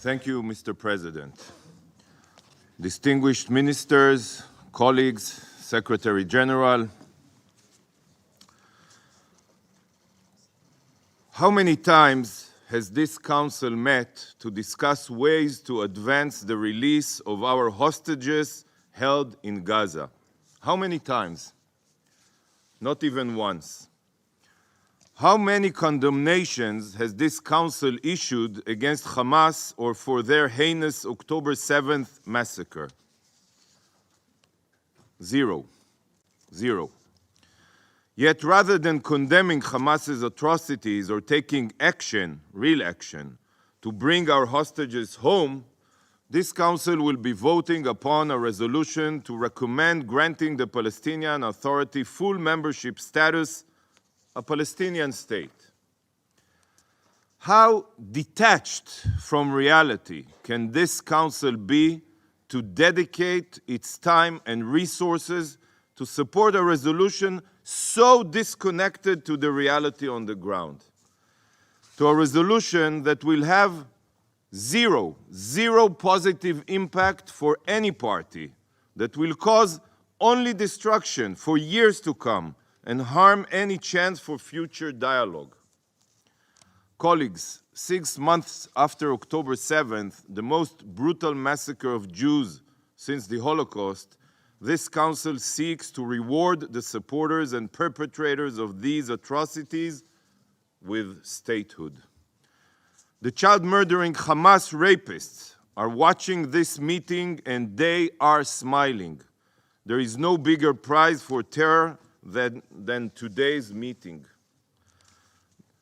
Thank you, Mr. President. Distinguished ministers, colleagues, Secretary General, how many times has this Council met to discuss ways to advance the release of our hostages held in Gaza? How many times? Not even once. How many condemnations has this Council issued against Hamas or for their heinous October 7th massacre? Zero. Zero. Yet rather than condemning Hamas's atrocities or taking action, real action, to bring our hostages home, this Council will be voting upon a resolution to recommend granting the Palestinian Authority full membership status, a Palestinian state. How detached from reality can this Council be to dedicate its time and resources to support a resolution so disconnected to the reality on the ground? To a resolution that will have zero positive impact for any party, that will cause only destruction for years to come and harm any chance for future dialogue. Colleagues, 6 months after October 7th, the most brutal massacre of Jews since the Holocaust, this Council seeks to reward the supporters and perpetrators of these atrocities with statehood. The child-murdering Hamas rapists are watching this meeting and they are smiling. There is no bigger prize for terror than today's meeting.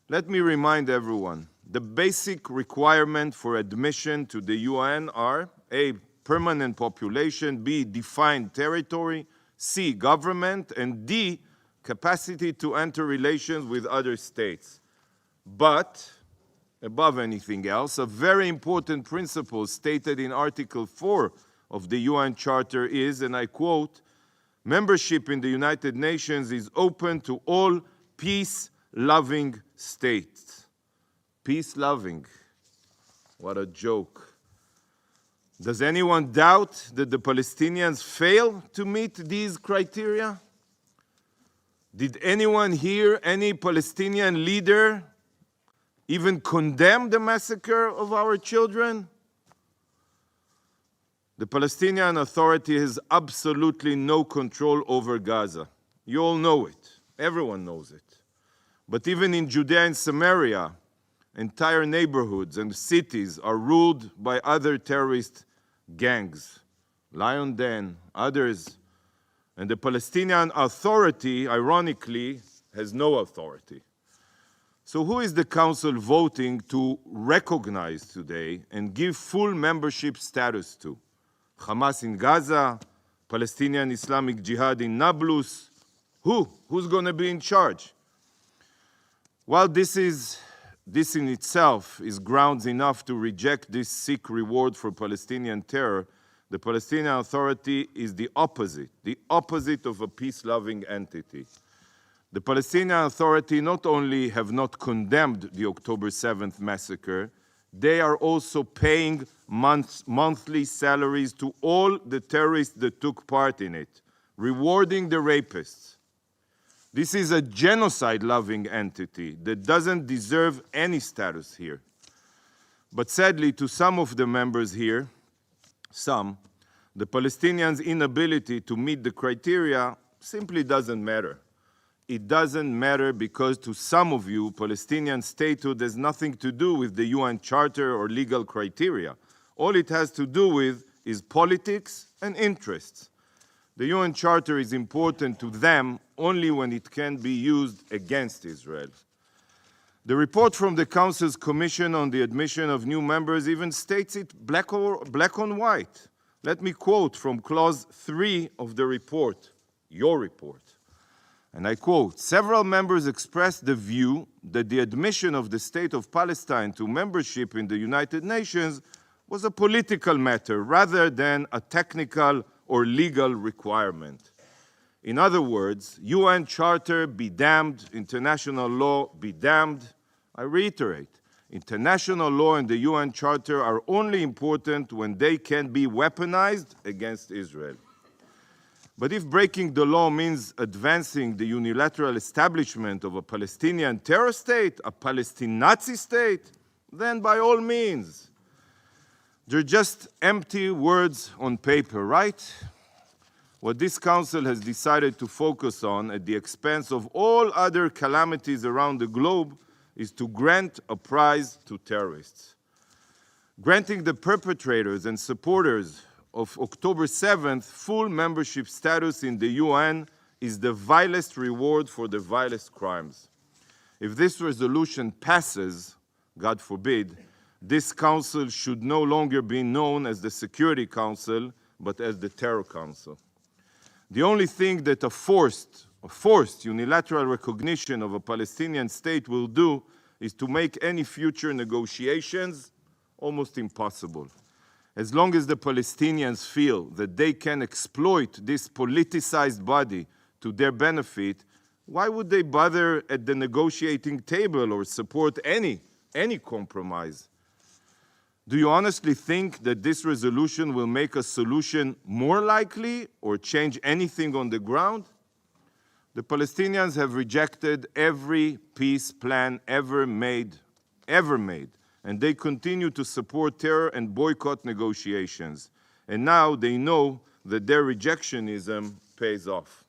Let me remind everyone, the basic requirement for admission to the UN are A, permanent population, B, defined territory, C, government, and D, capacity to enter relations with other states. But, above anything else, a very important principle stated in Article 4 of the UN Charter is, and I quote, "Membership in the United Nations is open to all peace-loving states." Peace-loving. What a joke. Does anyone doubt that the Palestinians fail to meet these criteria? Did anyone hear any Palestinian leader even condemn the massacre of our children? The Palestinian Authority has absolutely no control over Gaza. You all know it. Everyone knows it. But even in Judea and Samaria, entire neighborhoods and cities are ruled by other terrorist gangs, Lion Den, others. And the Palestinian Authority, ironically, has no authority. So who is the Council voting to recognize today and give full membership status to? Hamas in Gaza, Palestinian Islamic Jihad in Nablus? Who's going to be in charge? While this in itself is grounds enough to reject this sick reward for Palestinian terror, the Palestinian Authority is the opposite of a peace-loving entity. The Palestinian Authority not only have not condemned the October 7th massacre, they are also paying monthly salaries to all the terrorists that took part in it, rewarding the rapists. This is a genocide-loving entity that doesn't deserve any status here. But sadly, to some of the members here, the Palestinians' inability to meet the criteria simply doesn't matter. It doesn't matter because to some of you, Palestinian statehood has nothing to do with the UN Charter or legal criteria. All it has to do with is politics and interests. The UN Charter is important to them only when it can be used against Israel. The report from the Council's Commission on the admission of new members even states it black on white. Let me quote from Clause 3 of the report, your report. And I quote, "Several members expressed the view that the admission of the State of Palestine to membership in the United Nations was a political matter rather than a technical or legal requirement. In other words, UN Charter be damned, international law be damned. I reiterate, International law and the UN Charter are only important when they can be weaponized against Israel. But if breaking the law means advancing the unilateral establishment of a Palestinian terror state, a Palestinian Nazi state, then by all means. They're just empty words on paper, right? What this council has decided to focus on at the expense of all other calamities around the globe is to grant a prize to terrorists. Granting the perpetrators and supporters of October 7th full membership status in the UN is the vilest reward for the vilest crimes. If this resolution passes, God forbid, this council should no longer be known as the Security Council, but as the Terror Council. The only thing that a forced unilateral recognition of a Palestinian state will do is to make any future negotiations almost impossible. As long as the Palestinians feel that they can exploit this politicized body to their benefit, why would they bother at the negotiating table or support any compromise? Do you honestly think that this resolution will make a solution more likely or change anything on the ground? The Palestinians have rejected every peace plan ever made, and they continue to support terror and boycott negotiations. And now they know that their rejectionism pays off.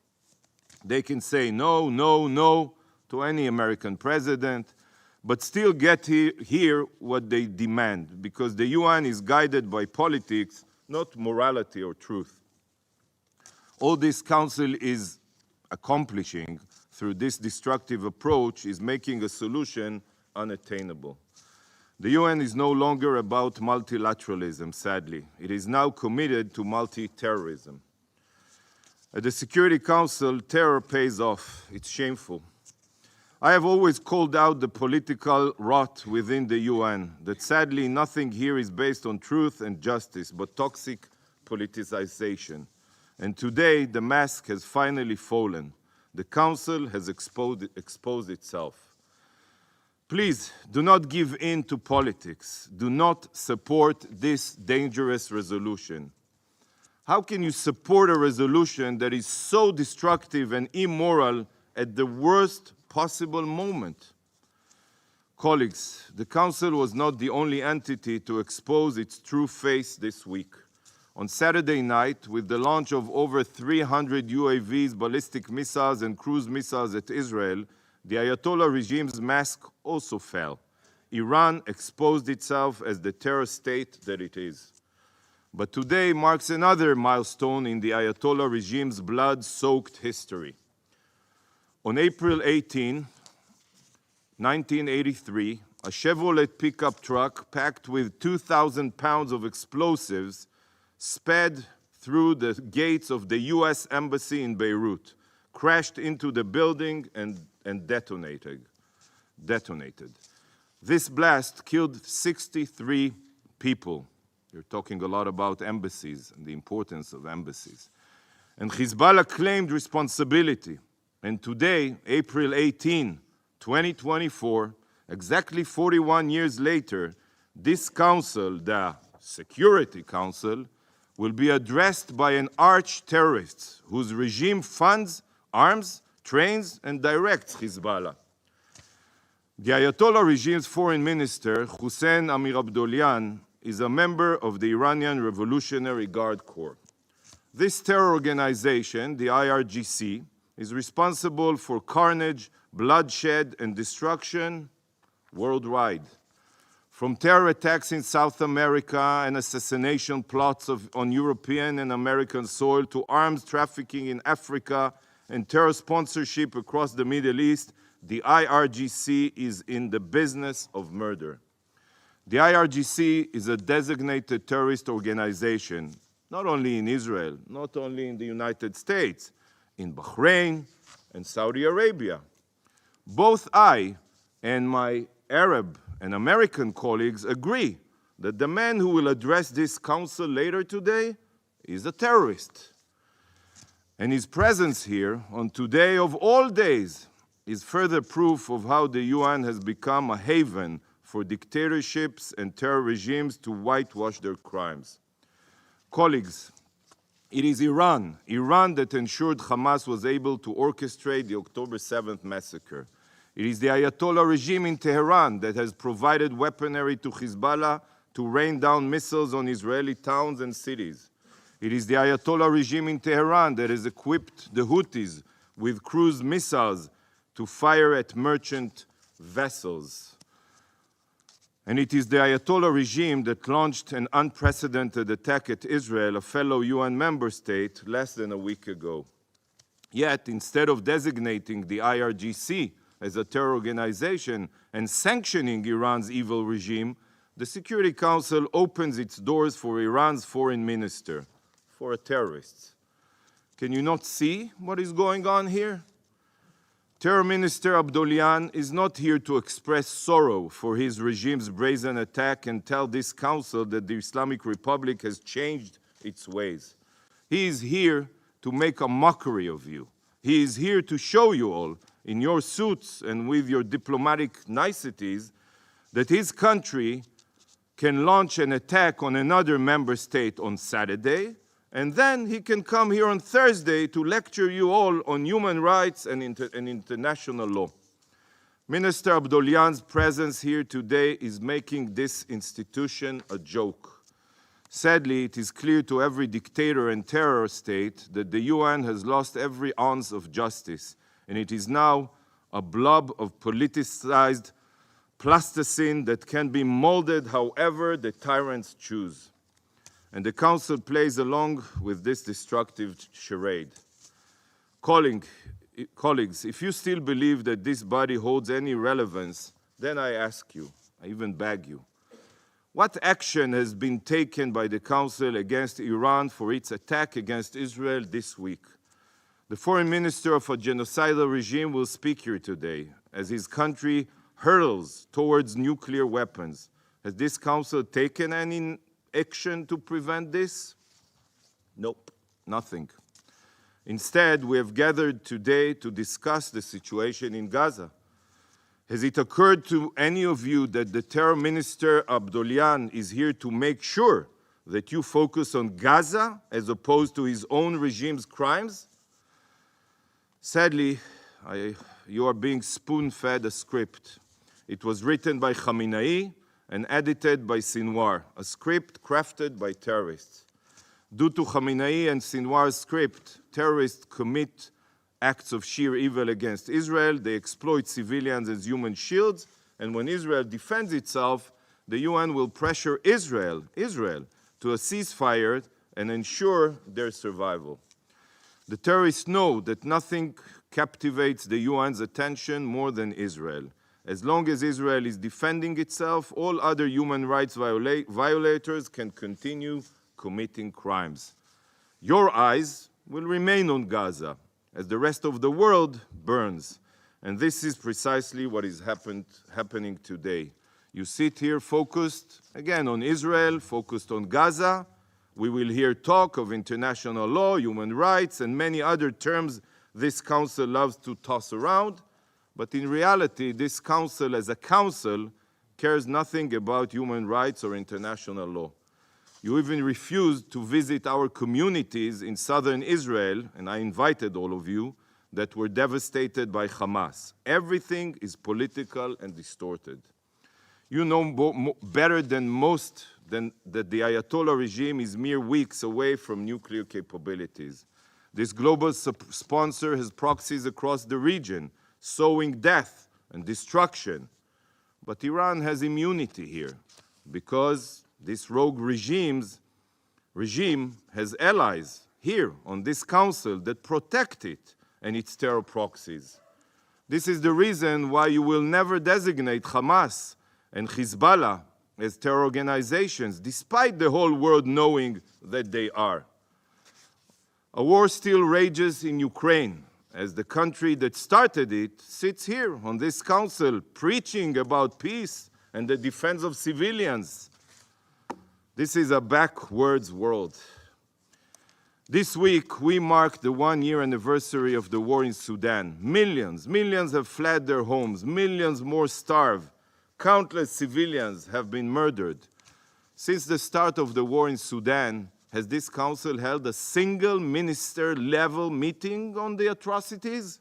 They can say no, no, no to any American president, but still get here what they demand, because the UN is guided by politics, not morality or truth. All this council is accomplishing through this destructive approach is making a solution unattainable. The UN is no longer about multilateralism, sadly. It is now committed to multi-terrorism. At the Security Council, terror pays off. It's shameful. I have always called out the political rot within the UN, that sadly nothing here is based on truth and justice, but toxic politicization. And today, the mask has finally fallen. The Council has exposed itself. Please, do not give in to politics. Do not support this dangerous resolution. How can you support a resolution that is so destructive and immoral at the worst possible moment? Colleagues, the Council was not the only entity to expose its true face this week. On Saturday night, with the launch of over 300 UAVs, ballistic missiles, and cruise missiles at Israel, the Ayatollah regime's mask also fell. Iran exposed itself as the terror state that it is. But today marks another milestone in the Ayatollah regime's blood-soaked history. On April 18, 1983, a Chevrolet pickup truck packed with 2,000 pounds of explosives sped through the gates of the US Embassy in Beirut, crashed into the building and detonated. This blast killed 63 people. You're talking a lot about embassies and the importance of embassies. And Hezbollah claimed responsibility. And today, April 18, 2024, exactly 41 years later, this council, the Security Council, will be addressed by an arch-terrorist whose regime funds, arms, trains, and directs Hezbollah. The Ayatollah regime's foreign minister, Hussein Amir Abdollahian, is a member of the Iranian Revolutionary Guard Corps. This terror organization, the IRGC, is responsible for carnage, bloodshed, and destruction worldwide. From terror attacks in South America and assassination plots on European and American soil to arms trafficking in Africa and terror sponsorship across the Middle East, the IRGC is in the business of murder. The IRGC is a designated terrorist organization, not only in Israel, not only in the United States, in Bahrain and Saudi Arabia. Both I and my Arab and American colleagues agree that the man who will address this council later today is a terrorist. And his presence here on today of all days is further proof of how the UN has become a haven for dictatorships and terror regimes to whitewash their crimes. Colleagues, it is Iran that ensured Hamas was able to orchestrate the October 7th massacre. It is the Ayatollah regime in Tehran that has provided weaponry to Hezbollah to rain down missiles on Israeli towns and cities. It is the Ayatollah regime in Tehran that has equipped the Houthis with cruise missiles to fire at merchant vessels. And it is the Ayatollah regime that launched an unprecedented attack at Israel, a fellow UN member state, less than a week ago. Yet, instead of designating the IRGC as a terror organization and sanctioning Iran's evil regime, the Security Council opens its doors for Iran's foreign minister, for a terrorist. Can you not see what is going on here? Terror Minister Abdollahian is not here to express sorrow for his regime's brazen attack and tell this council that the Islamic Republic has changed its ways. He is here to make a mockery of you. He is here to show you all, in your suits and with your diplomatic niceties, that his country can launch an attack on another member state on Saturday, and then he can come here on Thursday to lecture you all on human rights and international law. Minister Abdollahian's presence here today is making this institution a joke. Sadly, it is clear to every dictator and terror state that the UN has lost every ounce of justice, and it is now a blob of politicized plasticine that can be molded however the tyrants choose. And the Council plays along with this destructive charade. Colleagues, if you still believe that this body holds any relevance, then I ask you, I even beg you, what action has been taken by the Council against Iran for its attack against Israel this week? The foreign minister of a genocidal regime will speak here today as his country hurtles towards nuclear weapons. Has this Council taken any action to prevent this? Nope, nothing. Instead, we have gathered today to discuss the situation in Gaza. Has it occurred to any of you that the terror minister Abdollahian is here to make sure that you focus on Gaza as opposed to his own regime's crimes? Sadly, you are being spoon-fed a script. It was written by Khamenei and edited by Sinwar, a script crafted by terrorists. Due to Khamenei and Sinwar's script, terrorists commit acts of sheer evil against Israel, they exploit civilians as human shields, and when Israel defends itself, the UN will pressure Israel to a ceasefire and ensure their survival. The terrorists know that nothing captivates the UN's attention more than Israel. As long as Israel is defending itself, all other human rights violators can continue committing crimes. Your eyes will remain on Gaza as the rest of the world burns. And this is precisely what is happening today. You sit here focused, again, on Israel, focused on Gaza. We will hear talk of international law, human rights, and many other terms this council loves to toss around. But in reality, this council as a council cares nothing about human rights or international law. You even refused to visit our communities in southern Israel, and I invited all of you, that were devastated by Hamas. Everything is political and distorted. You know better than most that the Ayatollah regime is mere weeks away from nuclear capabilities. This global sponsor has proxies across the region, sowing death and destruction. But Iran has immunity here because this rogue regime has allies here on this council that protect it and its terror proxies. This is the reason why you will never designate Hamas and Hezbollah as terror organizations, despite the whole world knowing that they are. A war still rages in Ukraine, as the country that started it sits here on this council preaching about peace and the defense of civilians. This is a backwards world. This week, we mark the one-year anniversary of the war in Sudan. Millions have fled their homes. Millions more starve. Countless civilians have been murdered. Since the start of the war in Sudan, has this council held a single minister-level meeting on the atrocities?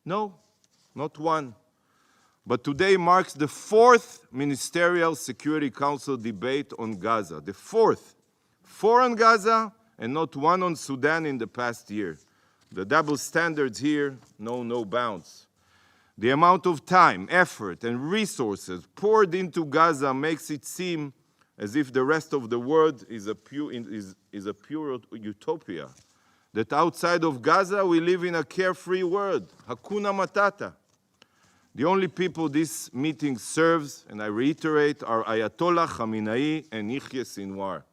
No, not one. But today marks the fourth Ministerial Security Council debate on Gaza. The fourth. 4 on Gaza and not one on Sudan in the past year. The double standards here know no bounds. The amount of time, effort, and resources poured into Gaza makes it seem as if the rest of the world is a pure utopia. That outside of Gaza we live in a carefree world, Hakuna Matata. The only people this meeting serves, and I reiterate, are Ayatollah Khamenei and Yahya Sinwar.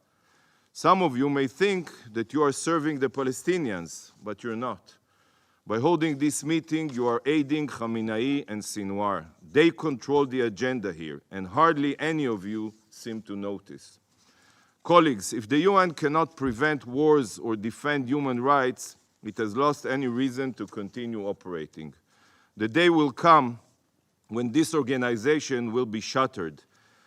Some of you may think that you are serving the Palestinians, but you're not. By holding this meeting, you are aiding Khamenei and Sinwar. They control the agenda here, and hardly any of you seem to notice. Colleagues, if the UN cannot prevent wars or defend human rights, it has lost any reason to continue operating. The day will come when this organization will be shuttered.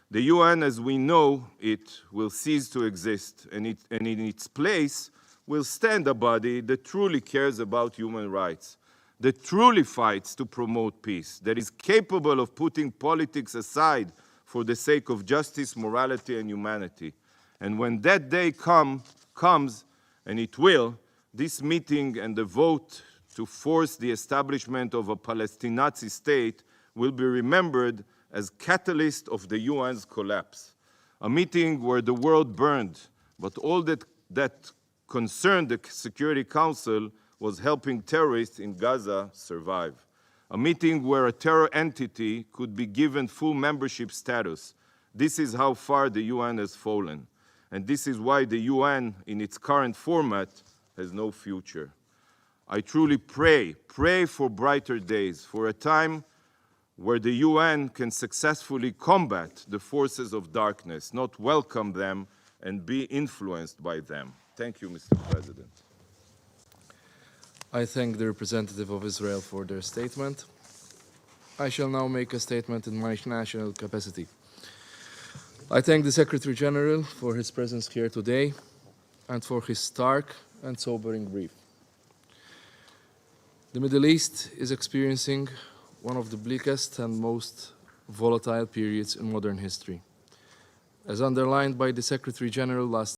The UN, as we know it, will cease to exist, and in its place will stand a body that truly cares about human rights, that truly fights to promote peace, that is capable of putting politics aside for the sake of justice, morality, and humanity. And when that day comes, and it will, this meeting and the vote to force the establishment of a Palestinian state will be remembered as catalyst of the UN's collapse. A meeting where the world burned, but all that concerned the Security Council was helping terrorists in Gaza survive. A meeting where a terror entity could be given full membership status. This is how far the UN has fallen. And this is why the UN, in its current format, has no future. I truly pray for brighter days, for a time where the UN can successfully combat the forces of darkness, not welcome them and be influenced by them. Thank you, Mr. President. I thank the representative of Israel for their statement. I shall now make a statement in my national capacity. I thank the Secretary General for his presence here today and for his stark and sobering brief. The Middle East is experiencing one of the bleakest and most volatile periods in modern history. As underlined by the Secretary General last